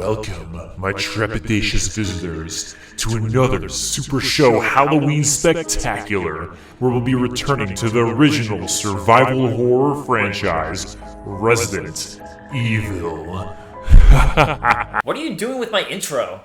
Welcome, my trepidatious visitors, to another Super Show Halloween Spectacular, where we'll be returning to the original survival horror franchise, Resident Evil. What are you doing with my intro?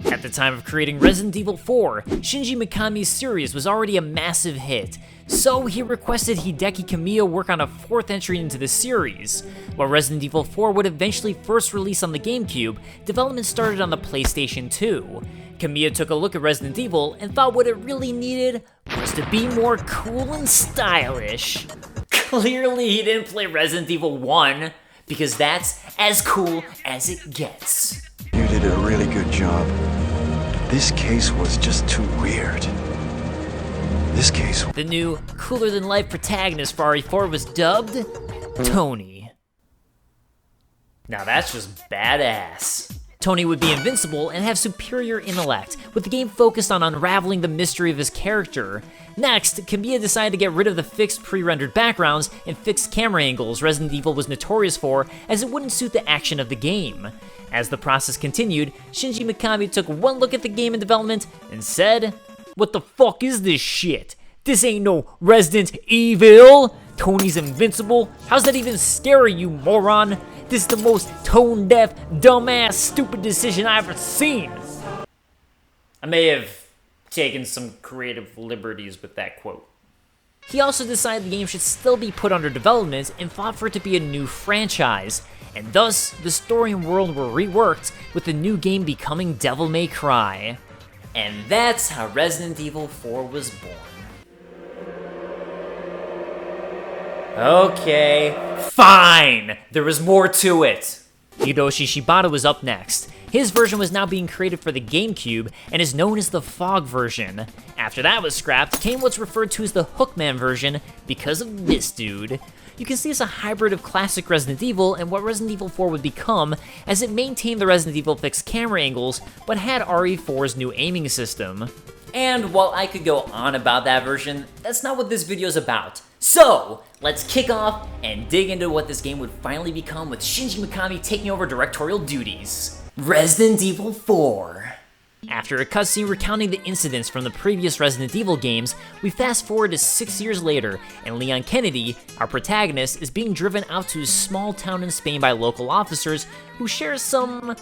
At the time of creating Resident Evil 4, Shinji Mikami's series was already a massive hit, so he requested Hideki Kamiya work on a fourth entry into the series. While Resident Evil 4 would eventually first release on the GameCube, development started on the PlayStation 2. Kamiya took a look at Resident Evil and thought what it really needed was to be more cool and stylish. Clearly he didn't play Resident Evil 1, because that's as cool as it gets. You did a really good job. This case was just too weird. This case... The new, cooler-than-life protagonist for RE4 was dubbed Tony. Now that's just badass. Tony would be invincible and have superior intellect, with the game focused on unraveling the mystery of his character. Next, Kamiya decided to get rid of the fixed pre-rendered backgrounds and fixed camera angles Resident Evil was notorious for, as it wouldn't suit the action of the game. As the process continued, Shinji Mikami took one look at the game in development and said, "What the fuck is this shit? This ain't no Resident Evil! Tony's invincible? How's that even scary, you moron? This is the most tone-deaf, dumbass, stupid decision I've ever seen." I may have taken some creative liberties with that quote. He also decided the game should still be put under development and fought for it to be a new franchise, and thus, the story and world were reworked, with the new game becoming Devil May Cry. And that's how Resident Evil 4 was born. Okay, fine! There was more to it! Hiroshi Shibata was up next. His version was now being created for the GameCube and is known as the Fog version. After that was scrapped, came what's referred to as the Hookman version because of this dude. You can see it's a hybrid of classic Resident Evil and what Resident Evil 4 would become, as it maintained the Resident Evil fixed camera angles, but had RE4's new aiming system. And while I could go on about that version, that's not what this video is about. So, let's kick off and dig into what this game would finally become with Shinji Mikami taking over directorial duties. Resident Evil 4. After a cutscene recounting the incidents from the previous Resident Evil games, we fast forward to 6 years later, and Leon Kennedy, our protagonist, is being driven out to a small town in Spain by local officers who share some,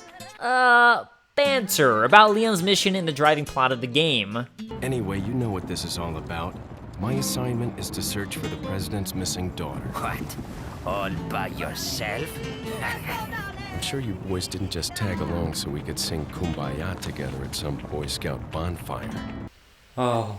banter about Leon's mission in the driving plot of the game. Anyway, you know what this is all about. My assignment is to search for the president's missing daughter. What? All by yourself? I'm sure you boys didn't just tag along so we could sing Kumbaya together at some Boy Scout bonfire. Oh.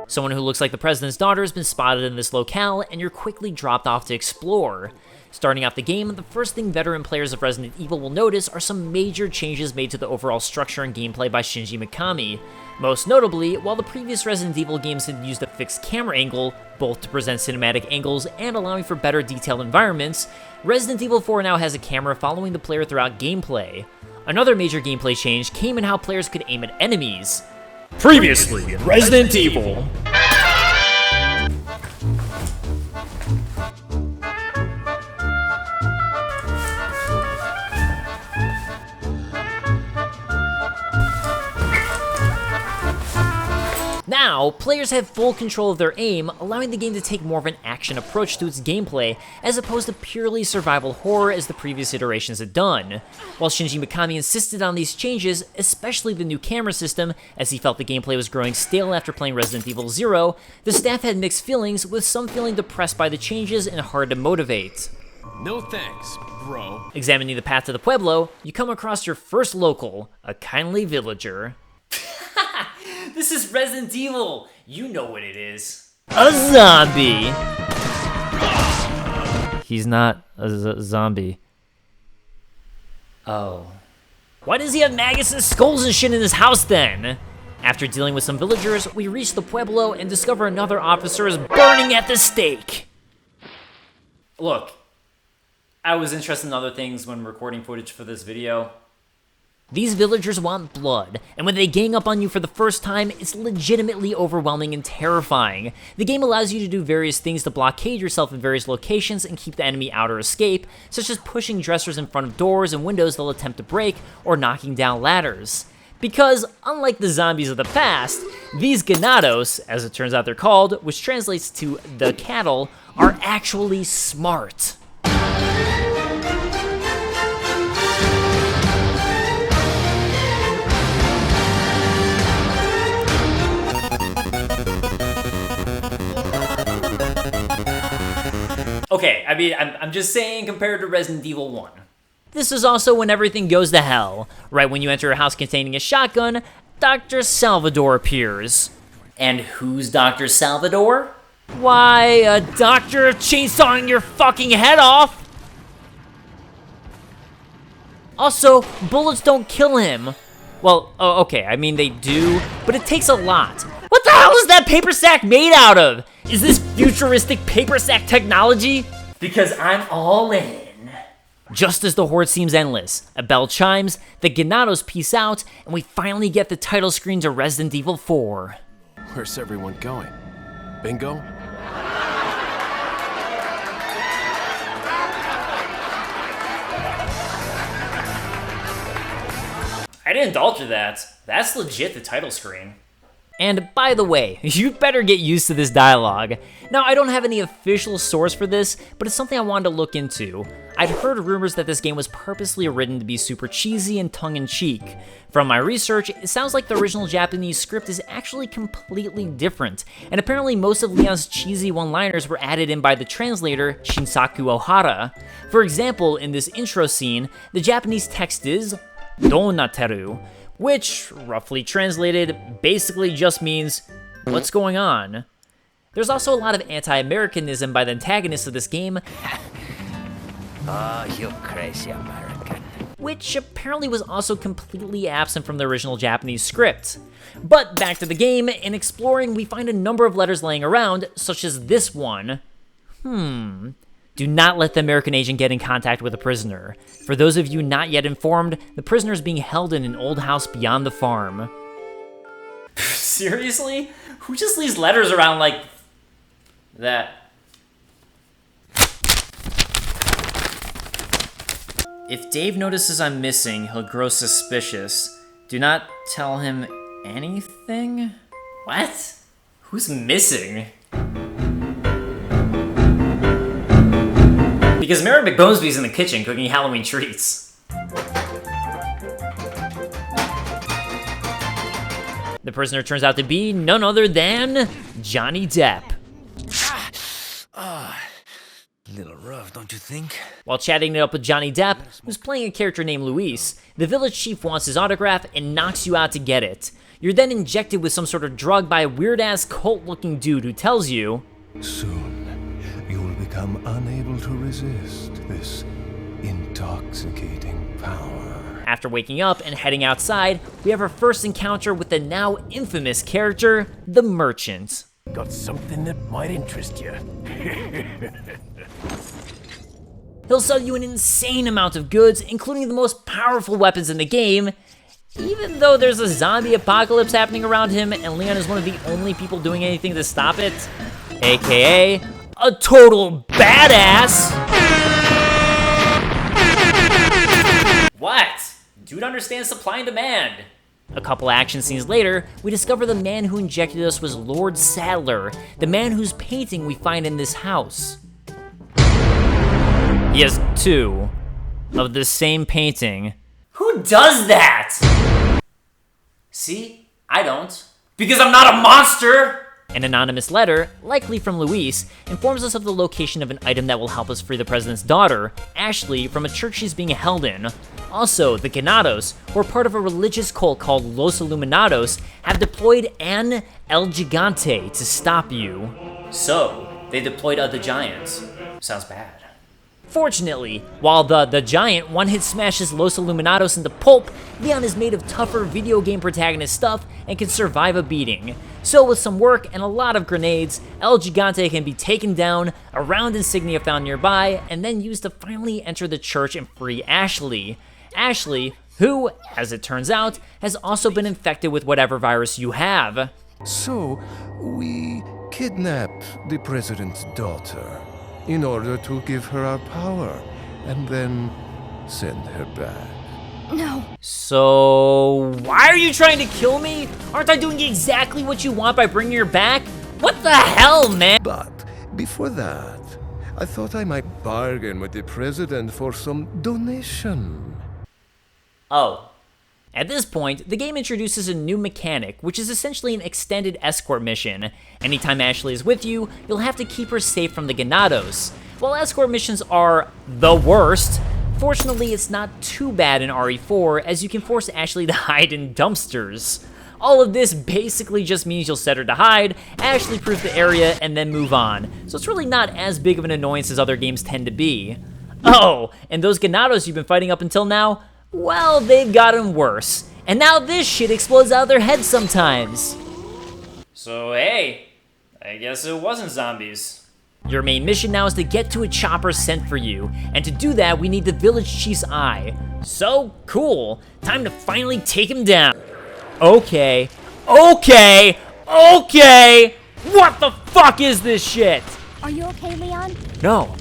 Someone who looks like the president's daughter has been spotted in this locale, and you're quickly dropped off to explore. Starting out the game, the first thing veteran players of Resident Evil will notice are some major changes made to the overall structure and gameplay by Shinji Mikami. Most notably, while the previous Resident Evil games had used a fixed camera angle, both to present cinematic angles and allowing for better detailed environments, Resident Evil 4 now has a camera following the player throughout gameplay. Another major gameplay change came in how players could aim at enemies. Previously in Resident Evil. Now, players have full control of their aim, allowing the game to take more of an action approach to its gameplay, as opposed to purely survival horror as the previous iterations had done. While Shinji Mikami insisted on these changes, especially the new camera system, as he felt the gameplay was growing stale after playing Resident Evil 0, the staff had mixed feelings, with some feeling depressed by the changes and hard to motivate. No thanks, bro. Examining the path to the Pueblo, you come across your first local, a kindly villager. This is Resident Evil! You know what it is. A zombie! He's not a zombie. Oh. Why does he have maggots and skulls and shit in his house then? After dealing with some villagers, we reach the Pueblo and discover another officer is burning at the stake. Look, I was interested in other things when recording footage for this video. These villagers want blood, and when they gang up on you for the first time, it's legitimately overwhelming and terrifying. The game allows you to do various things to blockade yourself in various locations and keep the enemy out or escape, such as pushing dressers in front of doors and windows they'll attempt to break, or knocking down ladders. Because, unlike the zombies of the past, these ganados, as it turns out they're called, which translates to the cattle, are actually smart. Okay, I mean, I'm just saying compared to Resident Evil 1. This is also when everything goes to hell. Right when you enter a house containing a shotgun, Dr. Salvador appears. And who's Dr. Salvador? Why, a doctor chainsawing your fucking head off! Also, bullets don't kill him. Well, okay, I mean they do, but it takes a lot. What the hell is that paper sack made out of? Is this futuristic paper sack technology? Because I'm all in. Just as the horde seems endless, a bell chimes, the Ganados peace out, and we finally get the title screen to Resident Evil 4. Where's everyone going? Bingo? I didn't alter that. That's legit the title screen. And by the way, you better get used to this dialogue. Now, I don't have any official source for this, but it's something I wanted to look into. I'd heard rumors that this game was purposely written to be super cheesy and tongue-in-cheek. From my research, it sounds like the original Japanese script is actually completely different, and apparently most of Leon's cheesy one-liners were added in by the translator, Shinsaku Ohara. For example, in this intro scene, the Japanese text is Donateru, which, roughly translated, basically just means, what's going on? There's also a lot of anti-Americanism by the antagonists of this game, Oh, you crazy American. which apparently was also completely absent from the original Japanese script. But back to the game, in exploring, we find a number of letters laying around, such as this one. Do not let the American agent get in contact with a prisoner. For those of you not yet informed, the prisoner is being held in an old house beyond the farm. Seriously? Who just leaves letters around like that? If Dave notices I'm missing, he'll grow suspicious. Do not tell him anything? What? Who's missing? Because Mary McBonesby's in the kitchen cooking Halloween treats. The prisoner turns out to be none other than Johnny Depp. Little rough, don't you think? While chatting it up with Johnny Depp, who's playing a character named Luis, the village chief wants his autograph and knocks you out to get it. You're then injected with some sort of drug by a weird-ass cult-looking dude who tells you, Soon, you will become unable to resist this intoxicating power. After waking up and heading outside, we have our first encounter with the now infamous character, the Merchant. Got something that might interest you. He'll sell you an insane amount of goods, including the most powerful weapons in the game, even though there's a zombie apocalypse happening around him and Leon is one of the only people doing anything to stop it, aka a total badass. What? Dude understands supply and demand. A couple action scenes later, we discover the man who injected us was Lord Sadler, the man whose painting we find in this house. He has two of the same painting. Who does that? See? I don't. Because I'm not a monster! An anonymous letter, likely from Luis, informs us of the location of an item that will help us free the president's daughter, Ashley, from a church she's being held in. Also, the Ganados, who are part of a religious cult called Los Iluminados, have deployed an El Gigante to stop you. So, they deployed the Giants. Sounds bad. Fortunately, while the Giant one-hit smashes Los Iluminados into pulp, Leon is made of tougher video game protagonist stuff and can survive a beating. So with some work and a lot of grenades, El Gigante can be taken down, a round insignia found nearby, and then used to finally enter the church and free Ashley. Ashley, who, as it turns out, has also been infected with whatever virus you have. So, we kidnapped the president's daughter in order to give her our power and then send her back. No. So, why are you trying to kill me? Aren't I doing exactly what you want by bringing her back? What the hell, man? But before that, I thought I might bargain with the president for some donation. Oh. At this point, the game introduces a new mechanic, which is essentially an extended escort mission. Anytime Ashley is with you, you'll have to keep her safe from the Ganados. While escort missions are the worst, fortunately it's not too bad in RE4, as you can force Ashley to hide in dumpsters. All of this basically just means you'll set her to hide, Ashley-proof the area, and then move on. So it's really not as big of an annoyance as other games tend to be. Oh, and those Ganados you've been fighting up until now? Well, they've gotten worse. And now this shit explodes out of their heads sometimes. So hey, I guess it wasn't zombies. Your main mission now is to get to a chopper sent for you, and to do that we need the village chief's eye. So cool, time to finally take him down. Okay, what the fuck is this shit? Are you okay, Leon? No,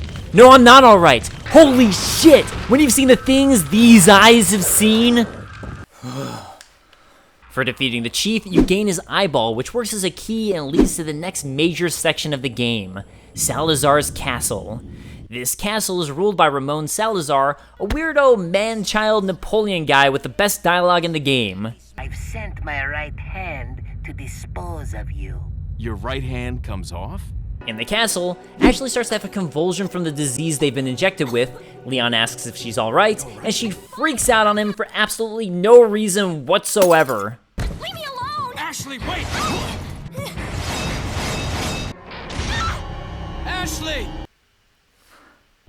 I'm not alright. Holy shit, when you've seen the things these eyes have seen. For defeating the chief, you gain his eyeball, which works as a key and leads to the next major section of the game, Salazar's castle. This castle is ruled by Ramon Salazar, a weirdo man-child Napoleon guy with the best dialogue in the game. I've sent my right hand to dispose of you. Your right hand comes off? In the castle, Ashley starts to have a convulsion from the disease they've been injected with. Leon asks if she's alright, and she freaks out on him for absolutely no reason whatsoever. Leave me alone! Ashley, wait! Ashley!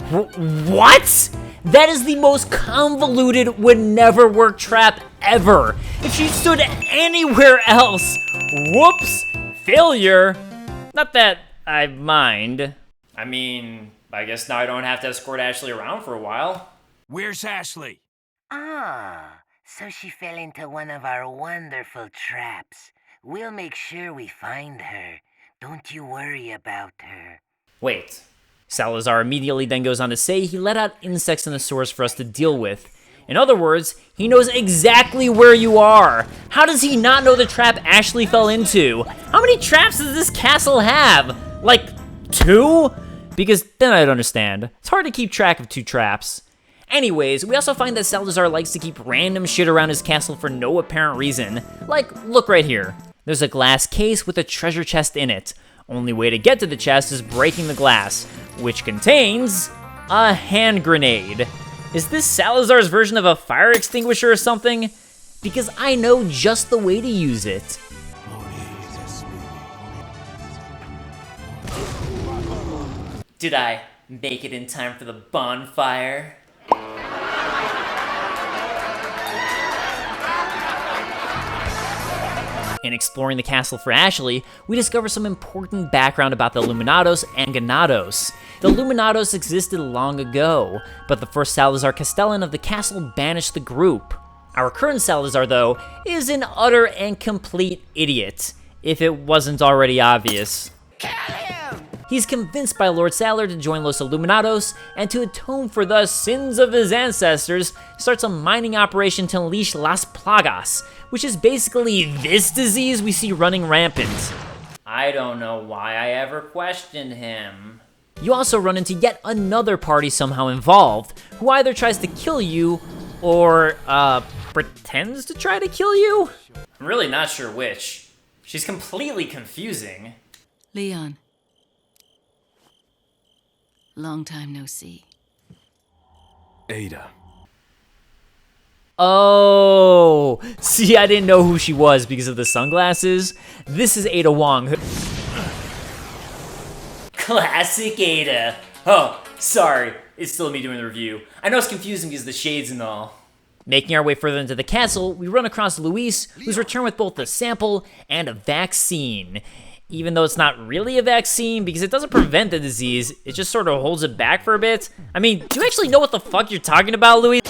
What? That is the most convoluted, would never work trap ever. If she stood anywhere else, whoops, failure. Not that I mind. I mean, I guess now I don't have to escort Ashley around for a while. Where's Ashley? Ah, so she fell into one of our wonderful traps. We'll make sure we find her. Don't you worry about her. Wait. Salazar immediately then goes on to say he let out insects in the sewers for us to deal with. In other words, he knows exactly where you are. How does he not know the trap Ashley fell into? How many traps does this castle have? Like, 2? Because then I'd understand. It's hard to keep track of 2 traps. Anyways, we also find that Salazar likes to keep random shit around his castle for no apparent reason. Like, look right here. There's a glass case with a treasure chest in it. Only way to get to the chest is breaking the glass, which contains a hand grenade. Is this Salazar's version of a fire extinguisher or something? Because I know just the way to use it. Did I make it in time for the bonfire? In exploring the castle for Ashley, we discover some important background about the Illuminados and Ganados. The Illuminados existed long ago, but the first Salazar Castellan of the castle banished the group. Our current Salazar, though, is an utter and complete idiot, if it wasn't already obvious. He's convinced by Lord Salar to join Los Illuminados, and to atone for the sins of his ancestors, starts a mining operation to unleash Las Plagas, which is basically this disease we see running rampant. I don't know why I ever questioned him. You also run into yet another party somehow involved, who either tries to kill you, or, pretends to try to kill you? I'm really not sure which. She's completely confusing. Leon. Long time no see. Ada. Oh, see, I didn't know who she was because of the sunglasses. This is Ada Wong. Classic Ada. Oh, sorry, it's still me doing the review. I know it's confusing because of the shades and all. Making our way further into the castle, we run across Luis, who's returned with both a sample and a vaccine. Even though it's not really a vaccine because it doesn't prevent the disease, it just sort of holds it back for a bit. I mean, do you actually know what the fuck you're talking about, Luis?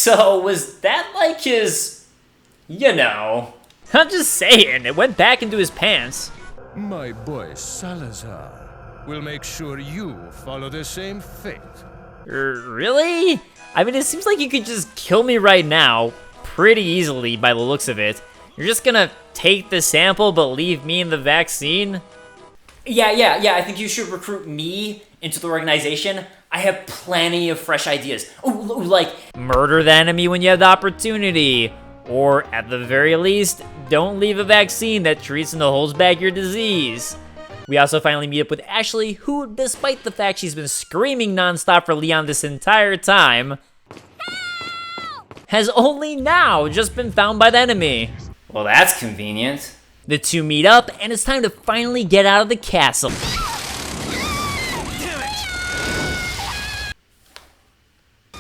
So, was that like his... you know... I'm just saying, it went back into his pants. My boy Salazar will make sure you follow the same fate. Really? I mean, it seems like you could just kill me right now, pretty easily by the looks of it. You're just gonna take the sample but leave me in the vaccine? Yeah, I think you should recruit me into the organization. I have plenty of fresh ideas. Ooh, like, murder the enemy when you have the opportunity. Or, at the very least, don't leave a vaccine that treats and holds back your disease. We also finally meet up with Ashley, who, despite the fact she's been screaming nonstop for Leon this entire time, has only now just been found by the enemy. Well, that's convenient. The two meet up, and it's time to finally get out of the castle.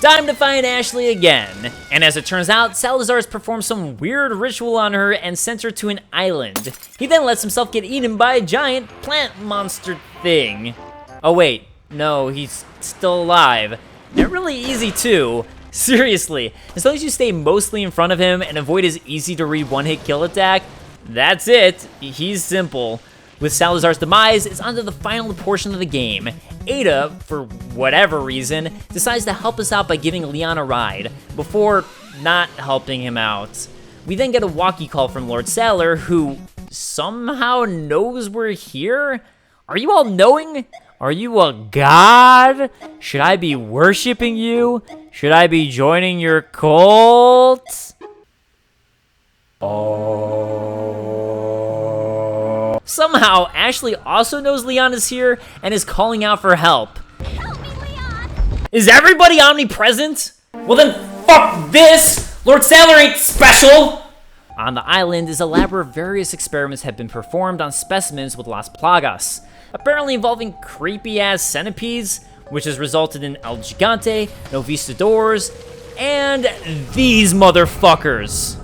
Time to find Ashley again. And as it turns out, Salazar has performed some weird ritual on her and sent her to an island. He then lets himself get eaten by a giant plant monster thing. Oh wait, no, he's still alive. They're really easy too. Seriously, as long as you stay mostly in front of him and avoid his easy to read one-hit kill attack, that's it. He's simple. With Salazar's demise, it's onto the final portion of the game. Ada, for whatever reason, decides to help us out by giving Leon a ride, before not helping him out. We then get a walkie call from Lord Sailor, who somehow knows we're here? Are you all knowing? Are you a god? Should I be worshipping you? Should I be joining your cult? Somehow, Ashley also knows Leon is here and is calling out for help. Help me, Leon! Is everybody omnipresent? Well then, fuck this! Lord Sailor ain't special! On the island is a lab where various experiments have been performed on specimens with Las Plagas, apparently involving creepy-ass centipedes, which has resulted in El Gigante, Novistadors, and these motherfuckers.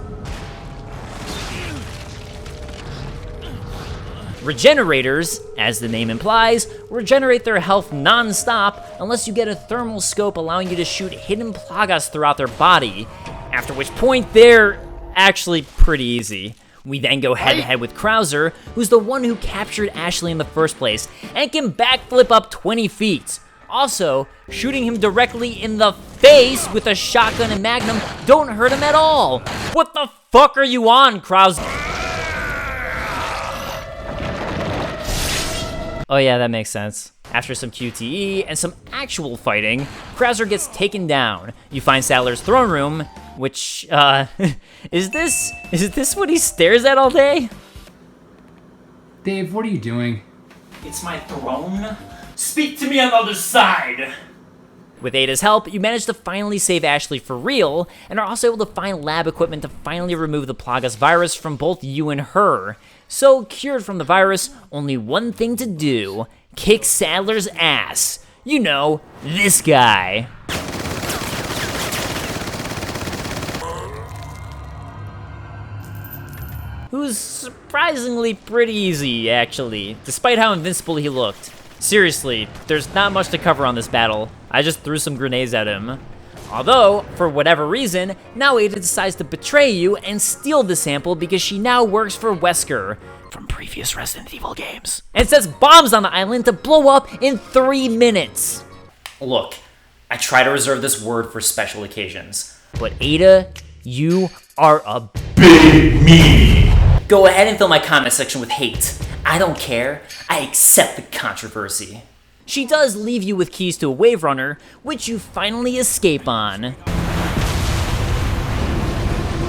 Regenerators, as the name implies, regenerate their health non-stop unless you get a thermal scope allowing you to shoot hidden plagas throughout their body, after which point they're actually pretty easy. We then go head-to-head with Krauser, who's the one who captured Ashley in the first place, and can backflip up 20 feet. Also, shooting him directly in the face with a shotgun and magnum don't hurt him at all. What the fuck are you on, Krauser? Oh yeah, that makes sense. After some QTE and some actual fighting, Krauser gets taken down. You find Sailor's throne room, which, is this what he stares at all day? Dave, what are you doing? It's my throne. Speak to me on the other side! With Ada's help, you manage to finally save Ashley for real, and are also able to find lab equipment to finally remove the Plagas virus from both you and her. So, cured from the virus, only one thing to do: kick Sadler's ass. You know, this guy. Who's surprisingly pretty easy, actually, despite how invincible he looked. Seriously, there's not much to cover on this battle. I just threw some grenades at him. Although, for whatever reason, now Ada decides to betray you and steal the sample because she now works for Wesker from previous Resident Evil games, and sets bombs on the island to blow up in 3 minutes. Look, I try to reserve this word for special occasions, but Ada, you are a big me. Go ahead and fill my comment section with hate. I don't care. I accept the controversy. She does leave you with keys to a wave runner, which you finally escape on.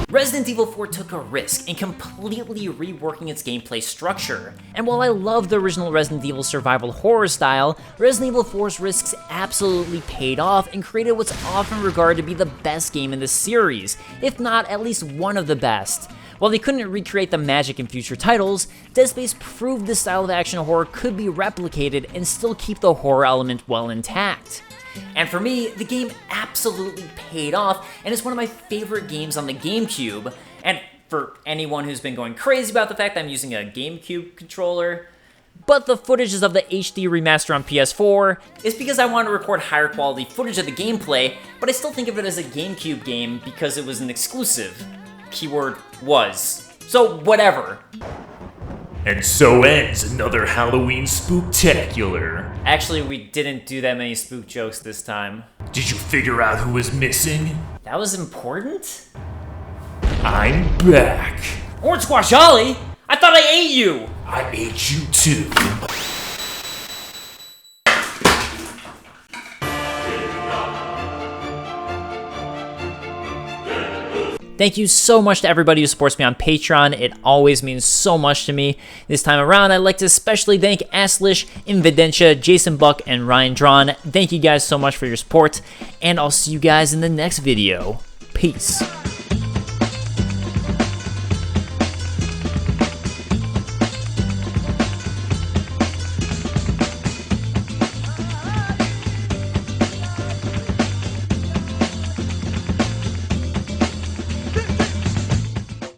Resident Evil 4 took a risk in completely reworking its gameplay structure. And while I love the original Resident Evil survival horror style, Resident Evil 4's risks absolutely paid off and created what's often regarded to be the best game in the series, if not at least one of the best. While they couldn't recreate the magic in future titles, Dead Space proved this style of action horror could be replicated and still keep the horror element well intact. And for me, the game absolutely paid off, and it's one of my favorite games on the GameCube. And for anyone who's been going crazy about the fact that I'm using a GameCube controller, but the footage is of the HD remaster on PS4. It's because I wanted to record higher quality footage of the gameplay, but I still think of it as a GameCube game because it was an exclusive. Keyword was. So whatever. And so ends another Halloween spooktacular. Actually, we didn't do that many spook jokes this time. Did you figure out who was missing? That was important? I'm back. Orange Squash Ollie? I thought I ate you! I ate you too. Thank you so much to everybody who supports me on Patreon. It always means so much to me. This time around, I'd like to especially thank Aslish, Invidentia, Jason Buck, and Ryan Drawn. Thank you guys so much for your support, and I'll see you guys in the next video. Peace.